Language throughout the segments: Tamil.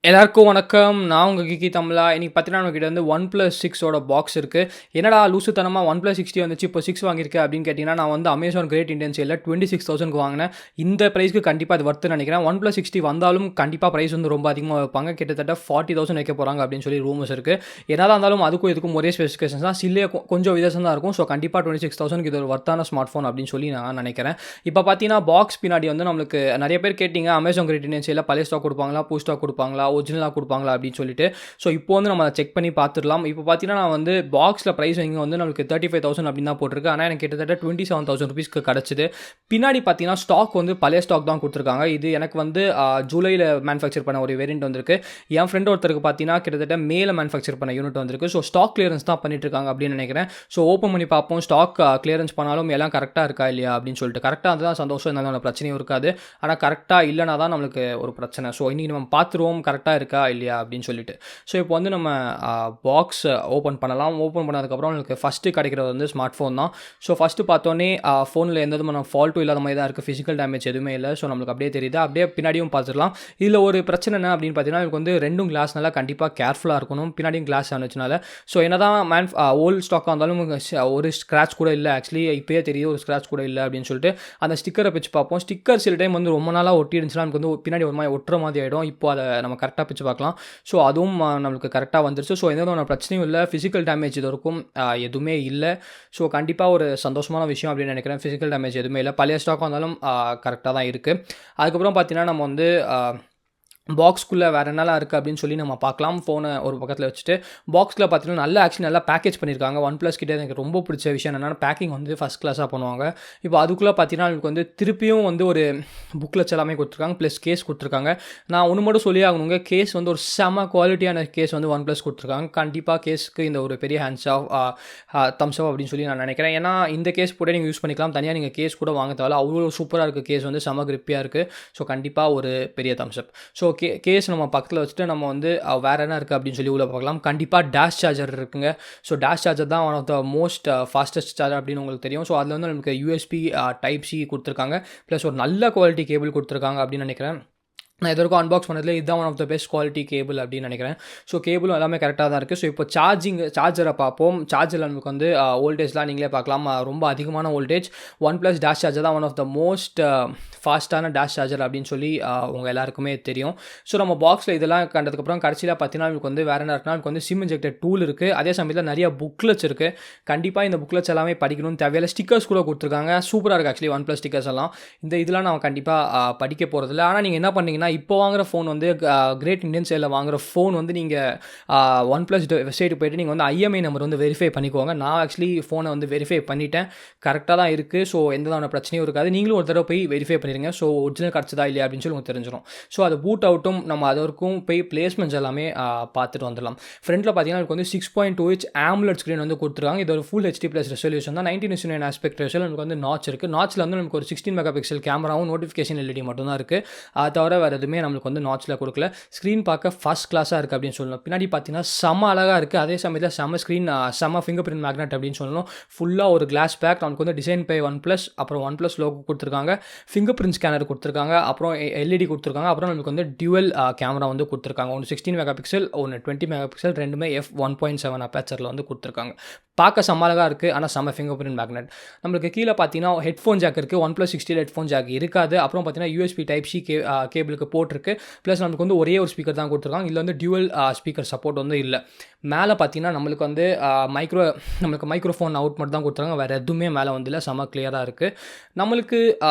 எல்லாருக்கும் வணக்கம். நான் உங்கள் கிக்கி தமிழா. இன்றைக்கி பார்த்தீங்கன்னா நம்மக்கிட்ட வந்து OnePlus 6 பாக்ஸ் இருக்குது. என்னடா லூசுத்தனமாக OnePlus 60 வந்துச்சு, இப்போ 6 வாங்கியிருக்கேன் அப்படின்னு கேட்டிங்கன்னா, நான் வந்து அமேசான் கிரேட் இண்டியன் சேலில் 26,000க்கு வாங்கினேன். இந்த ப்ரைஸ்க்கு கண்டிப்பாக அது வர்த்துன்னு நினைக்கிறேன். OnePlus 60 வந்தாலும் கண்டிப்பாக ப்ரைஸ் வந்து ரொம்ப அதிகமாக வைப்பாங்க. கிட்டத்தட்ட 40,000 வைக்க போகிறாங்க அப்படின்னு சொல்லி ரூமர்ஸ் இருக்குது. என்னதான் இருந்தாலும் அதுக்கும் இதுக்கும் ஒரே ஸ்பெசிஃபிகேஷன்ஸ் தான், சில்லே கொஞ்சம் வித்தியாசம் தான் இருக்கும். ஸோ கண்டிப்பாக 26,000க்கு இது ஒரு வர்த்தான ஸ்மார்ட் ஃபோன் அப்படின்னு சொல்லி நான் நினைக்கிறேன். இப்போ பார்த்தீங்கன்னா பாக்ஸ் பின்னாடி வந்து நம்மளுக்கு நிறைய பேர் கேட்டிங்க, அமேசான் கிரேட் இண்டியன் சேலில் பழைய ஸ்டாக் கொடுப்பாங்களா, புது ஸ்டாக் கொடுப்பாங்களா, ஒரிஜினலாக கொடுப்பாங்களா அப்படின்னு சொல்லிட்டு. ஸோ இப்போ வந்து நம்ம செக் பண்ணி பார்த்துடலாம். இப்போ பார்த்தீங்கன்னா நான் வந்து பாக்ஸில் ப்ரைஸ் இங்கே வந்து நம்மளுக்கு 35,000 அப்படின்னு தான் போட்டிருக்கு. ஆனால் எனக்கு கிட்டத்தட்ட 27,000 ருபீஸ்க்கு கிடச்சிது. பின்னாடி பார்த்தீங்கன்னா ஸ்டாக் வந்து பழைய ஸ்டாக் தான் கொடுத்துருக்காங்க. இது எனக்கு வந்து ஜூலையில் மேனுஃபேக்சர் பண்ண ஒரு வேரியன்ட் வந்திருக்கு. என் ஃப்ரெண்ட் ஒருத்தருக்கு பார்த்தீங்கன்னா கிட்டத்தட்ட மேலே மேனுஃபேக்சர் பண்ண யூனிட் வந்திருக்கு. ஸோ ஸ்டாக் கிளியரன்ஸ் தான் பண்ணிட்டு இருக்காங்க அப்படின்னு நினைக்கிறேன். ஸோ ஓப்பன் பண்ணி பார்ப்போம், ஸ்டாக் கிளியரன்ஸ் பண்ணாலும் எல்லாம் கரெக்டாக இருக்கா இல்லையா அப்படின்னு சொல்லிட்டு. கரெக்டாக இருந்தால் சந்தோஷம், எந்த பிரச்சனையும் இருக்காது. ஆனால் கரெக்டாக இல்லைனா தான் நம்மளுக்கு ஒரு பிரச்சனை. ஸோ இன்றைக்கி நம்ம பார்த்துருவோம் கரெக்டாக இருக்கா இல்லையா அப்படின்னு சொல்லிட்டு. ஸோ இப்போ வந்து நம்ம பாக்ஸ் ஓப்பன் பண்ணலாம். ஓப்பன் பண்ணதுக்கப்புறம் உங்களுக்கு ஃபஸ்ட்டு கிடைக்கிறது வந்து ஸ்மார்ட் ஃபோன் தான். ஸோ ஃபஸ்ட்டு பார்த்தோன்னே ஃபோனில் எந்த விதமான ஃபால்ட்டும் இல்லாத மாதிரி தான் இருக்குது. ஃபிசிக்கல் டேமேஜ் எதுவுமே இல்லை. ஸோ நம்மளுக்கு அப்படியே தெரியுது. அப்படியே பின்னாடியும் பார்த்துக்கலாம். இதில் ஒரு பிரச்சனை என்ன அப்படின்னு பார்த்தீங்கன்னா, உங்களுக்கு வந்து ரெண்டும் கிளாஸ்னால கண்டிப்பாக கேர்ஃபுல்லாக இருக்கணும். பின்னாடியும் கிளாஸ் ஆனதுனால. ஸோ என்ன தான் ஓல்டு ஸ்டாக்காக இருந்தாலும் ஒரு ஸ்க்ராட்ச் கூட இல்லை. ஆக்சுவலி இப்போயே தெரியுது ஒரு ஸ்க்ராட்ச் கூட இல்லை அப்படின்னு சொல்லிட்டு அந்த ஸ்டிக்கரை பிச்சு பார்ப்போம். ஸ்டிக்கர் சில டைம் வந்து ரொம்ப நாளாக ஒட்டி இருந்துச்சுன்னா நமக்கு வந்து பின்னாடி ஒரு மாதிரி ஒட்டுற மாதிரி ஆகிடும். இப்போ அதை நம்ம கரெக்டாக பிச்சு பார்க்கலாம். ஸோ அதுவும் நம்மளுக்கு கரெக்டாக வந்துருச்சு. ஸோ எந்த விதமான பிரச்சனையும் இல்லை. ஃபிசிக்கல் டேமேஜ் இது வரைக்கும் எதுவுமே இல்லை. ஸோ கண்டிப்பாக ஒரு சந்தோஷமான விஷயம் அப்படின்னு நினைக்கிறேன். ஃபிசிக்கல் டேமேஜ் எதுவுமே இல்லை. பழைய ஸ்டாக்காக இருந்தாலும் கரெக்டாக தான் இருக்குது. அதுக்கப்புறம் பார்த்தீங்கன்னா நம்ம வந்து பாக்ஸ்க்குள்ளே வேறு என்னெல்லாம் இருக்குது அப்படின்னு சொல்லி நம்ம பார்க்கலாம். ஃபோனை ஒரு பக்கத்தில் வச்சுட்டு பாக்ஸில் பார்த்தீங்கன்னா நல்லா பேக்கேஜ் பண்ணியிருக்காங்க. OnePlus கிட்டே எனக்கு ரொம்ப பிடிச்ச விஷயம் என்னென்னா, பேக்கிங் வந்து ஃபஸ்ட் கிளாஸாக பண்ணுவாங்க. இப்போ அதுக்குள்ளே பார்த்தீங்கன்னா எனக்கு வந்து திருப்பியும் வந்து ஒரு புக்லெட்ஸ் எல்லாமே கொடுத்துருக்காங்க, ப்ளஸ் கேஸ் கொடுத்துருக்காங்க. நான் ஒன்று மட்டும் சொல்லி ஆகணுங்க, கேஸ் வந்து ஒரு செம குவாலிட்டியான கேஸ் வந்து OnePlus கொடுத்துருக்காங்க. கண்டிப்பாக கேஸுக்கு இந்த ஒரு பெரிய ஹேண்ட்ஸ் ஆஃப் தம்ஸ் அப் அப்படின்னு சொல்லி நான் நினைக்கிறேன். ஏன்னா இந்த கேஸ் கூட நீங்கள் யூஸ் பண்ணிக்கலாம், தனியாக நீங்கள் கேஸ் கூட வாங்க தேவை. அவ்வளோ சூப்பராக இருக்குது கேஸ், வந்து செம கிரிப்பியாக இருக்குது. ஸோ கண்டிப்பாக ஒரு பெரிய தம்ஸ் அப். ஸோ கேஸ் நம்ம பக்கத்தில் வச்சுட்டு நம்ம வந்து வேறு என்ன இருக்குது அப்படின்னு சொல்லி உள்ள பார்க்கலாம். கண்டிப்பாக டேஷ் சார்ஜர் இருக்குங்க. ஸோ டேஷ் சார்ஜர் தான் one of the most fastest charger அப்படின்னு உங்களுக்கு தெரியும். ஸோ அதில் வந்து நமக்கு USB Type-C கொடுத்துருக்காங்க. ப்ளஸ் ஒரு நல்ல குவாலிட்டி கேபிள் கொடுத்துருக்காங்க அப்படின்னு நினைக்கிறேன். நான் இது வரைக்கும் அன்பாக்ஸ் பண்ணதில் இதுதான் one of the best quality cable அப்படின்னு நினைக்கிறேன். ஸோ கேபிளும் எல்லாமே கரெக்டாக தான் இருக்குது. ஸோ இப்போ சார்ஜரை பார்ப்போம். சார்ஜரில் நமக்கு வந்து வோல்டேஜ்லாம் நீங்களே பார்க்கலாம். ரொம்ப அதிகமான வோல்டேஜ். OnePlus டேஷ் சார்ஜர் தான் ஒன் ஆஃப் த மோஸ்ட் ஃபாஸ்ட்டான டேஷ் சார்ஜர் அப்படின்னு சொல்லி உங்கள் எல்லாருக்குமே தெரியும். ஸோ நம்ம பாக்ஸில் இதெல்லாம் கண்டதுக்கப்புறம் கடைசியில் பார்த்தீங்கன்னா நமக்கு வந்து வேறு என்ன இருக்குன்னா, நமக்கு வந்து சிம் இன்ஜெக்டர் டூல் இருக்குது. அதே சமயத்தில் நிறைய புக்லெட்ஸ் இருக்குது. கண்டிப்பாக இந்த புக்லெட்ஸ் எல்லாமே படிக்கணும்னு தேவையில்ல. ஸ்டிக்கர்ஸ் கூட கொடுத்துருக்காங்க. சூப்பராக இருக்குது ஆக்சுவலி OnePlus ஸ்டிக்கர்ஸ் எல்லாம். இதெல்லாம் நான் கண்டிப்பாக படிக்க போகிறதில்ல. ஆனால் நீங்கள் என்ன பண்ணீங்கன்னா, இப்போ வாங்குகிற ஃபோன் வந்து கிரேட் இண்டியன் சேலில் வாங்குகிற ஃபோன் வந்து நீங்கள் OnePlus வெப்சைட்டு போய்ட்டு நீங்கள் வந்து IMEI நம்பர் வந்து வெரிஃபை பண்ணிக்கோங்க. நான் ஆக்சுவலி ஃபோனை வந்து வெரிஃபை பண்ணிட்டேன், கரெக்டாக தான் இருக்குது. ஸோ எந்த விதமான பிரச்சனையும் இருக்காது. நீங்களும் ஒரு தடவை போய் வெரிஃபை பண்ணிடுங்க. ஸோ ஒரிஜினல் கிடச்சதா இல்லையா அப்படின்னு சொல்லி உங்களுக்கு தெரிஞ்சிடும். ஸோ அது பூட் அவுட்டும் நம்ம அதற்கும் போய் பிளேஸ்மெண்ட்ஸ் எல்லாமே பார்த்துட்டு வந்துடலாம். ஃப்ரண்ட்டில் பார்த்தீங்கன்னா எனக்கு வந்து 6.2 inch AMOLED ஸ்க்ரீன் வந்து கொடுத்துருக்காங்க. இது ஒரு ஃபுல் HD+ ரெசல்யூஷன் தான். 19:9 ஆஸ்பெக்ட் ரேஷியோவில் நமக்கு வந்து நாச் இருக்குது. நாச்சில் வந்து நமக்கு ஒரு 16 மெகாபிக்சல் கேமராவும் நோட்டிஃபிகேஷன் LED மட்டும் தான் இருக்குது. அது தவிர வேறு எதுவுமே நம்மளுக்கு வந்து நாச்சில் கொடுக்கல. ஸ்க்ரீன் பார்க்க ஃபஸ்ட் கிளாஸாக இருக்குது அப்படின்னு சொல்லணும். பின்னாடி பார்த்தீங்கன்னா செம்ம அழகாக இருக்குது. அதே சமயத்தில் செம்ம ஸ்க்ரீன், செம்ம ஃபிங்கர் பிரிண்ட் மேக்னெட் அப்படின்னு சொல்லணும். ஃபுல்லாக ஒரு கிளாஸ் பேக். நமக்கு வந்து டிசைன் பை OnePlus, அப்புறம் OnePlus லோகோ கொடுத்துருக்காங்க, ஃபிங்கர் பிரிண்ட் ஸ்கேனர் கொடுத்துருக்காங்க, அப்புறம் LED கொடுத்துருக்காங்க, அப்புறம் நமக்கு வந்து டியூவல் கேமரா வந்து கொடுத்துருக்காங்க. ஒன்று 16 மெகாபிக்சல், ஒன்று 20 மெகாபிக்சல், ரெண்டுமே f1.7 அப்பேச்சரில் வந்து கொடுத்துருக்காங்க. பார்க்க செம்ம அழகாக இருக்குது. ஆனால் செம்ம ஃபிங்கர் பிரிண்ட் மேக்னெட். நம்மளுக்கு கீழே பார்த்தீங்கன்னா ஹெட்ஃபோன் ஜாக் இருக்குது. OnePlus 60 ஹெட்ஃபோன் ஜாக் இருக்காது. அப்புறம் பார்த்தீங்கன்னா USB Type-C கேபிளுக்கு போட்டிருக்கு. ப்ளஸ் நமக்கு வந்து ஒரே ஒரு ஸ்பீக்கர் தான் கொடுத்துருக்காங்க. இதில் வந்து டியூவல் ஸ்பீக்கர் சப்போர்ட் வந்து இல்லை. மேலே பார்த்தீங்கன்னா நம்மளுக்கு வந்து மைக்ரோஃபோன் அவுட் மட்டும் தான் கொடுத்துருக்காங்க. வேறு எதுவுமே மேலே வந்து இல்லை. செம்ம கிளியராக இருக்குது. நம்மளுக்கு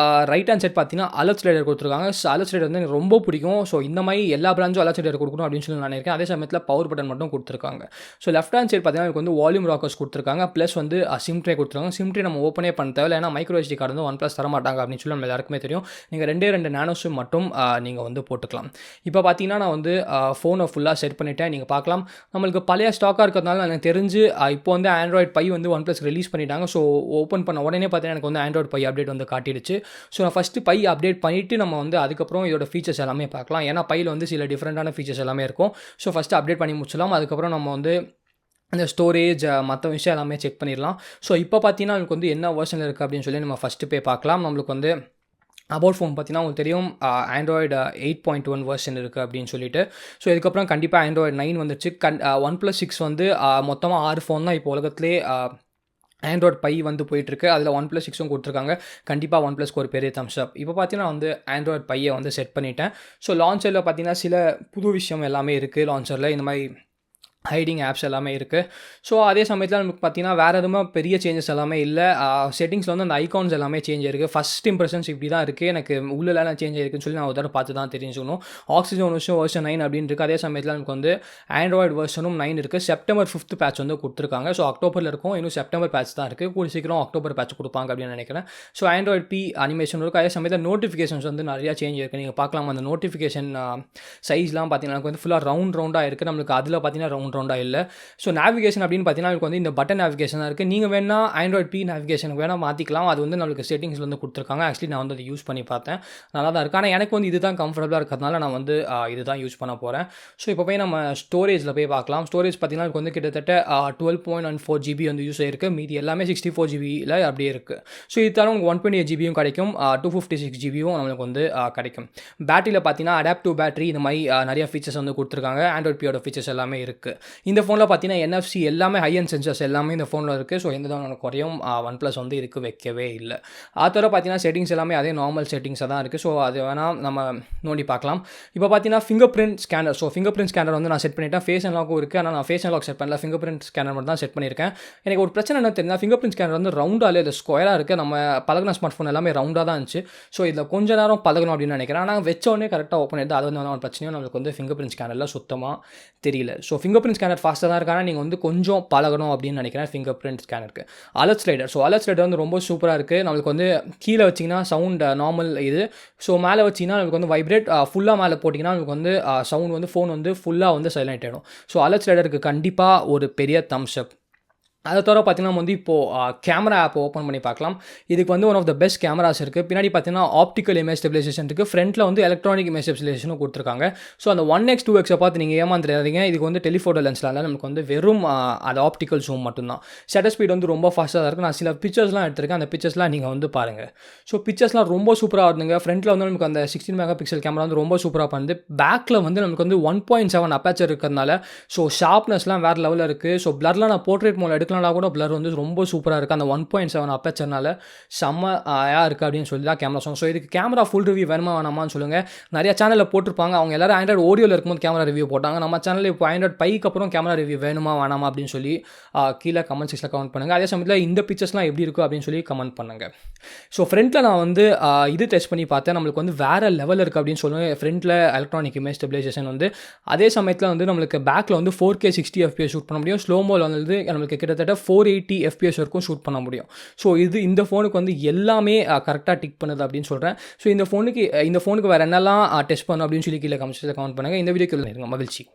ரைட் ஹேண்ட் சைட் பார்த்தீங்கன்னா அலர்ட் ஸ்லைடர் கொடுத்துருக்காங்க. அலர்ட் ஸ்லைடர் வந்து எனக்கு ரொம்ப பிடிக்கும். ஸோ இந்த மாதிரி எல்லா பிரான்ச்சும் அலர்ட் ஸ்லைடர் கொடுக்கணும் அப்படின்னு சொல்லி நான் நினைக்கிறேன். அதே சமயத்தில் பவர் பட்டன் மட்டும் கொடுத்துருக்காங்க. ஸோ லெஃப்ட் ஹேண்ட் சைட் பார்த்தீங்கன்னா எனக்கு வந்து வால்யூம் ராக்கர்ஸ் கொடுத்துருக்காங்க. ப்ளஸ் வந்து சிம் ட்ரே கொடுத்துருக்காங்க. சிம் ட்ரே நம்ம ஓப்பனே பண்ண தேவை, ஏன்னா மைக்ரோ SD கார்டு வந்து OnePlus தர மாட்டாங்க அப்படின்னு சொல்லி நம்ம எல்லாருக்குமே தெரியும். நீங்கள் 2 நானோ சிம் மட்டும் நீங்கள் வந்து போட்டுக்கலாம். இப்போ பார்த்தீங்கன்னா நான் வந்து ஃபோனை ஃபுல்லாக செட் பண்ணிவிட்டேன். நீங்கள் பார்க்கலாம், நம்மளுக்கு பழைய ஸ்டாக்காக இருக்கிறதுனால எனக்கு தெரிஞ்சு இப்போ வந்து Android Pie வந்து OnePlus ரிலீஸ் பண்ணிட்டாங்க. ஸோ ஓப்பன் பண்ண உடனே பார்த்தீங்கன்னா எனக்கு வந்து Android Pie அப்டேட் வந்து காட்டிடுச்சு. ஸோ நான் ஃபஸ்ட்டு Pie அப்டேட் பண்ணிவிட்டு நம்ம வந்து அதுக்கப்புறம் இதோட ஃபீச்சர்ஸ் எல்லாமே பார்க்கலாம். ஏன்னா பையில் வந்து சில டிஃப்ரெண்ட்டான ஃபீச்சர்ஸ் எல்லாமே இருக்கும். ஸோ ஃபஸ்ட்டு அப்டேட் பண்ணி முடிச்சலாம். அதுக்கப்புறம் நம்ம வந்து அந்த ஸ்டோரேஜ் மற்ற விஷயம் எல்லாமே செக் பண்ணிடலாம். ஸோ இப்போ பார்த்தீங்கன்னா நமக்கு வந்து என்ன வெர்ஷனில் இருக்குது அப்படின்னு சொல்லி நம்ம ஃபஸ்ட்டு போய் பார்க்கலாம். நம்மளுக்கு வந்து அபவுட் ஃபோன் பார்த்தீங்கன்னா உங்களுக்கு தெரியும் ஆண்ட்ராய்டு 8.1 வெர்ஷன் இருக்குது அப்படின்னு சொல்லிட்டு. ஸோ இதுக்கப்புறம் கண்டிப்பாக ஆண்ட்ராய்டு 9 வந்துச்சு. ஒன் ப்ளஸ் 6 வந்து மொத்தமாக 6 ஃபோன் தான் இப்போ உலகத்திலே ஆண்ட்ராய்டு பை வந்து போயிட்டுருக்கு. அதில் ஒன் ப்ளஸ் 6ம் கொடுத்துருக்காங்க. கண்டிப்பாக ஒன் ப்ளஸ்க்கு ஒரு பெரிய தம்ஸ் அப். இப்போ பார்த்தீங்கன்னா வந்து ஆண்ட்ராய்டு பையை வந்து செட் பண்ணிட்டேன். ஸோ லான்ச்சரில் பார்த்தீங்கன்னா சில புது விஷயம் எல்லாமே இருக்குது. லான்ச்சரில் இந்த மாதிரி ஹைடிங் ஆப்ஸ் எல்லாமே இருக்குது. ஸோ அதே சமயத்தில் நமக்கு பார்த்தீங்கன்னா வேறு எதுவுமே பெரிய சேஞ்சஸ் எல்லாமே இல்லை. செட்டிங்ஸில் வந்து அந்த ஐகான்ஸ் எல்லாமே சேஞ்ச் ஆயிருக்கு. ஃபஸ்ட் இம்ப்ரெஷன்ஸ் இப்படி தான் இருக்குது. எனக்கு உள்ளெல்லாம் சேஞ்ச் ஆயிருக்குன்னு சொல்லி நான் ஒரு தடவை பார்த்து தான் தெரிஞ்சுக்கணும். ஆக்சிஜன் வெர்ஷன் 9 அப்படின்னு இருக்குது. அதே சமயத்தில் நமக்கு வந்து ஆண்ட்ராய்டு வெர்ஷனும் 9 இருக்குது. செப்டம்பர் 5th பேட்ச் வந்து கொடுத்துருக்காங்க. ஸோ அக்டோபரில் இருக்கும். இன்னும் செப்டம்பர் பேட்ச் தான் இருக்குது. கூடி சீக்கிரம் அக்டோபர் பேட்ச் கொடுப்பாங்க அப்படின்னு நினைக்கிறேன். ஸோ ஆண்ட்ராய்டு பி அனிமேஷன் இருக்குது. அதே சமயத்தில் நோட்டிஃபிகேஷன்ஸ் வந்து நிறையா சேஞ்ச் இருக்குது. நீங்கள் பார்க்கலாம் அந்த நோட்டிஃபிகேஷன் சைஸ்லாம் பார்த்தீங்கன்னா நமக்கு வந்து ஃபுல்லாக ரவுண்டாக இருக்குது. நம்மளுக்கு அதில் பார்த்தீங்கன்னா ரவுண்டாக இல்லை. ஸோ நேவிகேஷன் அப்படின்னு பார்த்தீங்கன்னா உங்களுக்கு வந்து இந்த பட்டன் நேவிகேஷன் தான் இருக்குது. நீங்கள் வேணால் ஆண்ட்ராய்டு பி நேவிகேஷனுக்கு வேணால் மாற்றிக்கலாம். அது வந்து நம்மளுக்கு செட்டிங்ஸில் வந்து கொடுத்துருக்காங்க. ஆக்சுவலி நான் வந்து அதை யூஸ் பண்ணி பார்த்தேன். நல்லா தான் இருக்குது. ஆனால் எனக்கு வந்து இது தான் கம்ஃபர்டபுளாக இருக்கிறதுனால நான் வந்து இது தான் யூஸ் பண்ண போகிறேன். ஸோ இப்போ போய் நம்ம ஸ்டோரேஜில் போய் பார்க்கலாம். ஸ்டோரேஜ் பார்த்தீங்கன்னா எனக்கு வந்து கிட்டத்தட்ட 12.14 GB வந்து யூஸ் ஆயிருக்கு. மீதி எல்லாமே 64 GBயில் அப்படியே இருக்குது. ஸோ இது தவிர உங்களுக்கு 128 GBயும் கிடைக்கும். 256 GBயும் நம்மளுக்கு வந்து கிடைக்கும். பேட்டரியில் பார்த்தீங்கன்னா அடாப்டிவ் பேட்டரி இந்த மாதிரி நிறைய ஃபீச்சர்ஸ் வந்து கொடுத்துருக்காங்க. ஆண்ட்ராய்டு பியோட ஃபீச்சர்ஸ் எல்லாமே இருக்குது. இந்த ஃபோனில் பார்த்தீங்கன்னா NFC எல்லாமே ஹை அண்ட் சென்சர்ஸ் எல்லாமே இந்த ஃபோனில் இருக்குது. ஸோ எந்த விதமான குறையும் ஒன் ப்ளஸ் வந்து இதுக்கு வைக்கவே இல்லை. அதோட பார்த்தீங்கன்னா செட்டிங்ஸ் எல்லாமே அதே நார்மல் செட்டிங்ஸாக தான் இருக்குது. ஸோ அது வேணால் நம்ம நோண்டி பார்க்கலாம். இப்போ பார்த்தீங்கன்னா finger print scanner. So finger print scanner வந்து நான் செட் பண்ணிட்டேன். ஃபேஸ் அன்லாக்கும் இருக்குது. ஆனால் நான் ஃபேஸ் அன்லாக் செட் பண்ணல. ஃபிங்கர் பிரிண்ட் ஸ்கேனர் மட்டும் தான் செட் பண்ணியிருக்கேன். எனக்கு ஒரு பிரச்சனை என்ன தெரியுது, ஃபிங்கர் பிரிண்ட் ஸ்கேனர் வந்து ரவுண்டாக இல்லை, ஸ்கொயராக இருக்குது. நம்ம பழகின ஸ்மார்ட் ஃபோன் எல்லாமே ரவுண்டாக தான் இருந்துச்சு. ஸோ இதில் கொஞ்ச நேரம் பழகணும் அப்படின்னு நினைக்கிறேன். ஆனால் வச்சோடனே கரெக்டாக ஓப்பன் ஆகிடுது. அது வந்து ஒரு பிரச்சனையும் நம்மளுக்கு வந்து ஃபிங்கர் பிரிண்ட் ஸ்கேனரில் சுத்தமாக தெரியல. ஸோ ஃபிங்கர் பிரிண்ட் ஸ்கேனர் ஃபாஸ்ட்டாக தான் இருக்காங்க. நீங்கள் வந்து கொஞ்சம் பழகணும் அப்படின்னு நினைக்கிறேன் ஃபிங்கர் பிரிண்ட் ஸ்கேனருக்கு. Alert slider. So alert slider வந்து ரொம்ப சூப்பராக இருக்குது. நம்மளுக்கு வந்து கீழே வச்சிங்கன்னா சவுண்ட் நார்மல் இது. ஸோ மேலே வச்சிங்கன்னா நமக்கு வந்து வைப்ரேட். ஃபுல்லாக மேலே போட்டிங்கன்னா நமக்கு வந்து சவுண்ட் வந்து ஃபோன் வந்து ஃபுல்லாக வந்து சைலண்ட் ஆகிடும். ஸோ அலர்ட் ஸ்லைடருக்கு கண்டிப்பாக ஒரு பெரிய தம்ஸ் அப். அதை தவிர பார்த்தீங்கன்னா வந்து இப்போது கேமரா ஆப் ஓப்பன் பண்ணி பார்க்கலாம். இதுக்கு வந்து one of the best cameras இருக்குது. பின்னாடி பார்த்தீங்கன்னா ஆப்டிக்கல் இமேஜ் ஸ்டெபிலைசேஷன் இருக்குது. ஃப்ரண்ட்டில் வந்து எலக்ட்ரானிக் இமேஜ் ஸ்டெபிலைசேஷனும் கொடுத்துருக்காங்க. ஸோ அந்த 1x 2x பார்த்து நீங்கள் ஏமாந்துடாதீங்க. இதுக்கு வந்து டெலிஃபோட்டோ லென்ஸ்லாம் நமக்கு வந்து வெறும் அது ஆப்டிக்கல் ஜூம் மட்டும்தான். ஷட்டர் ஸ்பீட் வந்து ரொம்ப ஃபாஸ்ட்டாக தான் இருக்குது. நான் சில பிக்சர்ஸ்லாம் எடுத்திருக்கேன். அந்த பிக்சர்ஸ்லாம் நீங்கள் வந்து பாருங்கள். ஸோ பிக்சர்ஸ்லாம் ரொம்ப சூப்பராக இருந்துங்க. ஃப்ரண்ட்டில் வந்து நமக்கு அந்த 16 மெகா பிக்சல் கேமரா வந்து ரொம்ப சூப்பராக பண்ணுது. பேக்கில் வந்து நமக்கு வந்து 1.7 அப்பேச்சர் இருக்கிறதுனால ஸோ ஷார்ப்னஸ்லாம் வேறு லெவலில் இருக்குது. ஸோ பிளர்லாம் நான் போர்ட்ரேட் மோட் எடுக்கலாம் கூட பிளர் வந்து ரொம்ப சூப்பராக இருக்குது. அந்த 1.7 அப்பேச்சர்னால செம்மையாக இருக்குது அப்படின்னு சொல்லி தான் கேமரா சொன்னோம். ஸோ இதுக்கு கேமரா ஃபுல் ரிவ்யூ வேணுமா வேணாமான்னு சொல்லுங்கள். நிறைய சேனலில் போட்டிருப்பாங்க. அவங்க எல்லாரும் ஆண்ட்ராய்டு ஓடியோவில் இருக்கும்போது கேமரா ரிவ்யூ போட்டாங்க. நம்ம சேனலில் இப்போ ஆண்ட்ராய்டு பைக்கு அப்புறம் கேமரா ரிவ்யூ வேணுமா வேணாமா அப்படின்னு சொல்லி கீழே கமெண்ட் செக்ஷனில் கமெண்ட் பண்ணுங்கள். அதே சமயத்தில் இந்த பிக்சர்ஸ்லாம் எப்படி இருக்கும் அப்படின்னு சொல்லி கமெண்ட் பண்ணுங்கள். ஸோ ஃப்ரண்ட்டில் நான் வந்து இது டெஸ்ட் பண்ணி பார்த்தேன். நம்மளுக்கு வந்து வேறு லெவல் இருக்குது அப்படின்னு சொல்லுவேன். ஃப்ரண்ட்டில் எலக்ட்ரானிக் இமேஜ் ஸ்டெபிலைசேஷன் வந்து அதே சமயத்தில் வந்து நம்மளுக்கு பேக்கில் வந்து 4K 60 FPS ஷூட் பண்ண முடியும். ஸ்லோமோவில் வந்து நம்மளுக்கு கிட்டத்தட்ட 480 FPS வரைக்கும் ஷூட் பண்ண முடியும். ஸோ இந்த ஃபோனுக்கு வந்து எல்லாமே கரெக்டாக டிக் பண்ணுது அப்படின்னு சொல்கிறேன். ஸோ இந்த ஃபோனுக்கு வேறு என்னெல்லாம் டெஸ்ட் பண்ணணும் அப்படின்னு சொல்லி கீழே கமெண்ட் பண்ணுங்கள். இந்த வீடியோக்கு மகிழ்ச்சி.